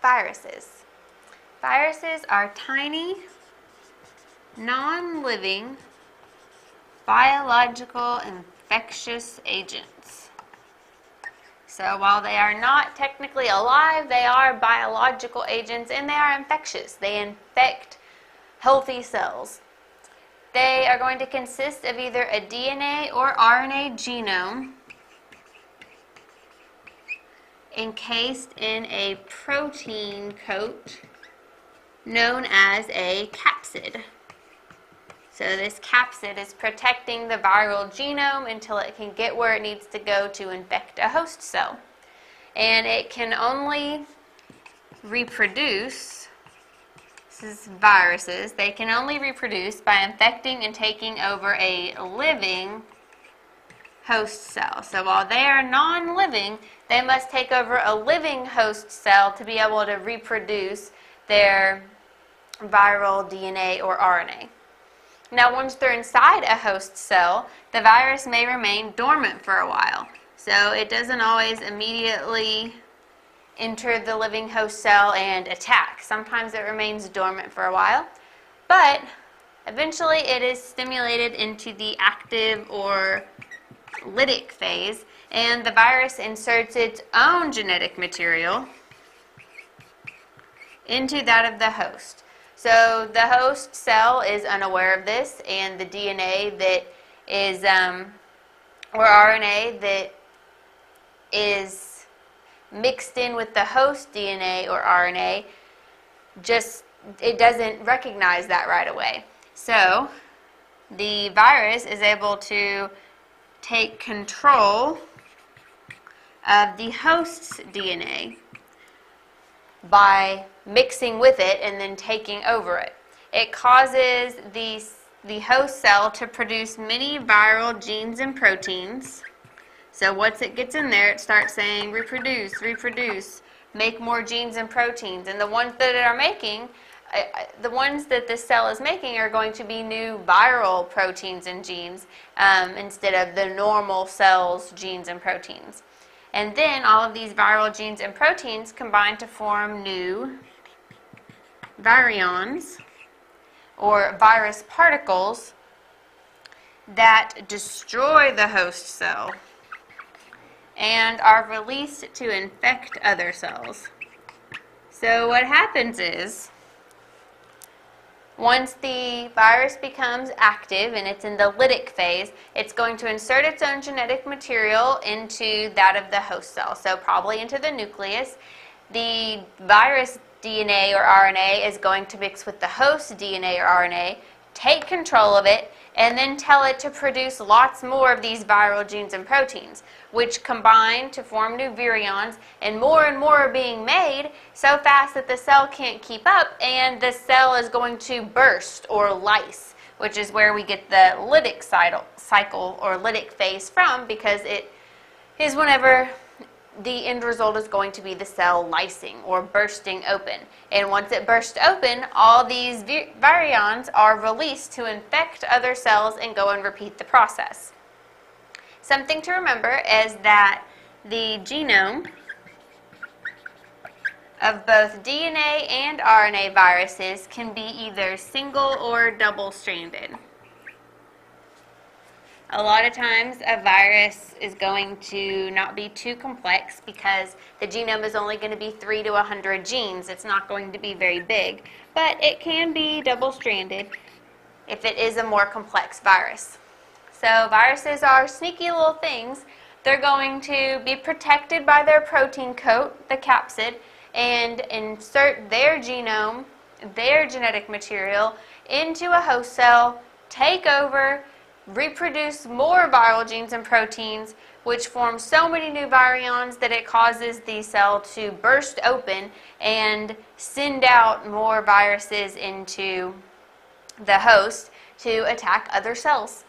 viruses? Viruses are tiny, non-living, biological infectious agents. So while they are not technically alive, they are biological agents and they are infectious. They infect healthy cells. They are going to consist of either a DNA or RNA genome encased in a protein coat known as a capsid. So this capsid is protecting the viral genome until it can get where it needs to go to infect a host cell. And it can only reproduce, this is viruses, they can only reproduce by infecting and taking over a living host cell. So while they are non-living, they must take over a living host cell to be able to reproduce their viral DNA or RNA. Now, once they're inside a host cell, the virus may remain dormant for a while. So it doesn't always immediately enter the living host cell and attack. Sometimes it remains dormant for a while, but eventually it is stimulated into the active or lytic phase, and the virus inserts its own genetic material into that of the host. So the host cell is unaware of this, and the DNA that is, or RNA that is mixed in with the host DNA or RNA, it doesn't recognize that right away. So the virus is able to take control of the host's DNA by mixing with it and then taking over it. It causes the host cell to produce many viral genes and proteins. So once it gets in there, it starts saying reproduce, reproduce, make more genes and proteins. And the ones that it are making, the ones that this cell is making are going to be new viral proteins and genes instead of the normal cell's genes and proteins. And then all of these viral genes and proteins combine to form new virions or virus particles that destroy the host cell and are released to infect other cells. So what happens is, once the virus becomes active and it's in the lytic phase, it's going to insert its own genetic material into that of the host cell, so probably into the nucleus. The virus DNA or RNA is going to mix with the host DNA or RNA, take control of it, and then tell it to produce lots more of these viral genes and proteins, which combine to form new virions, and more are being made so fast that the cell can't keep up, and the cell is going to burst or lyse, which is where we get the lytic cycle or lytic phase from, because it is whenever the end result is going to be the cell lysing or bursting open. And once it bursts open, all these virions are released to infect other cells and go and repeat the process. Something to remember is that the genome of both DNA and RNA viruses can be either single or double-stranded. A lot of times a virus is going to not be too complex because the genome is only going to be 3 to 100 genes. It's not going to be very big, but it can be double-stranded if it is a more complex virus. So viruses are sneaky little things. They're going to be protected by their protein coat, the capsid, and insert their genome, their genetic material, into a host cell, take over, reproduce more viral genes and proteins, which form so many new virions that it causes the cell to burst open and send out more viruses into the host to attack other cells.